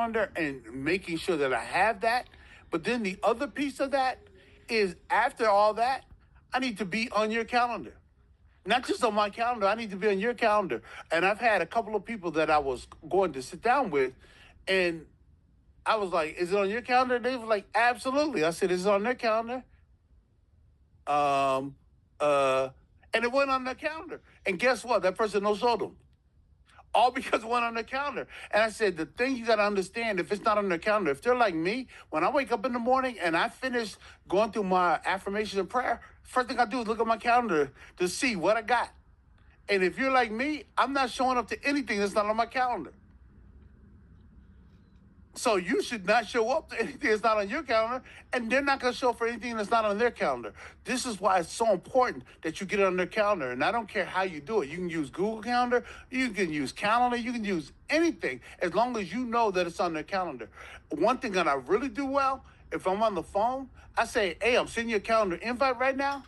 calendar and making sure that I have that. But then the other piece of that is after all that, I need to be on your calendar. Not just on my calendar, I need to be on your calendar. And I've had a couple of people that I was going to sit down with, and I was like, "Is it on your calendar?" They were like, "Absolutely." I said, "Is it on their calendar?" Um, uh, and it went on their calendar. And guess what? That person no showed them. All because it went on their calendar. And I said, the thing you got to understand, if it's not on their calendar, if they're like me, when I wake up in the morning and I finish going through my affirmation and prayer, first thing I do is look at my calendar to see what I got. And if you're like me, I'm not showing up to anything that's not on my calendar. So you should not show up to anything that's not on your calendar, and they're not going to show up for anything that's not on their calendar. This is why it's so important that you get it on their calendar. And I don't care how you do it. You can use Google Calendar, you can use Calendar, you can use anything as long as you know that it's on their calendar. One thing that I really do well, if I'm on the phone, I say, "Hey, I'm sending you a calendar invite right now.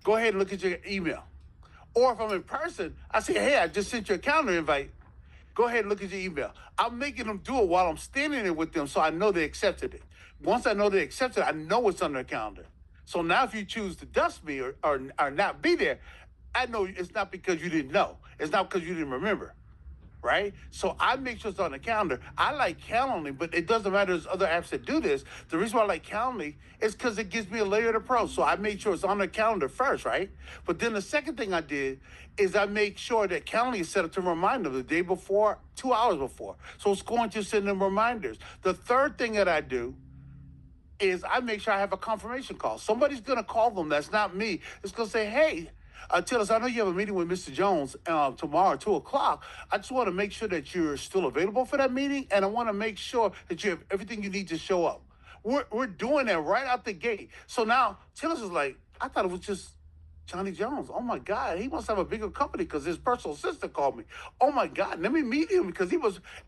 Go ahead and look at your email." Or if I'm in person, I say, "Hey, I just sent you a calendar invite. Go ahead and look at your email." I'm making them do it while I'm standing there with them so I know they accepted it. Once I know they accepted it, I know it's on their calendar. So now if you choose to dust me or not be there, I know it's not because you didn't know. It's not because you didn't remember. Right? So I make sure it's on the calendar. I like Calendly, but it doesn't matter. There's other apps that do this. The reason why I like Calendly is because it gives me a layered approach. So I made sure it's on the calendar first, right? But then the second thing I did is I make sure that Calendly is set up to remind them the day before, 2 hours before. So it's going to send them reminders. The third thing that I do is I make sure I have a confirmation call. Somebody's going to call them. That's not me. It's going to say, "Hey, tell us, I know you have a meeting with Mr. Jones tomorrow at 2 o'clock. I just want to make sure that you're still available for that meeting, and I want to make sure that you have everything you need to show up." We're doing that right out the gate. So now Tillis is like, "I thought it was just Johnny Jones. Oh my God, he must have a bigger company because his personal assistant called me. Oh my God, let me meet him because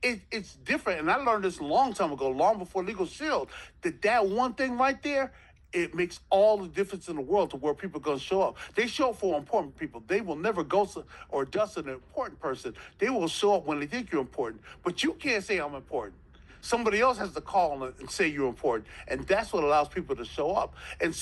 it's different." And I learned this a long time ago, long before Legal Shield, that one thing right there, it makes all the difference in the world to where people are going to show up. They show up for important people. They will never ghost or dust an important person. They will show up when they think you're important. But you can't say I'm important. Somebody else has to call and say you're important. And that's what allows people to show up. And so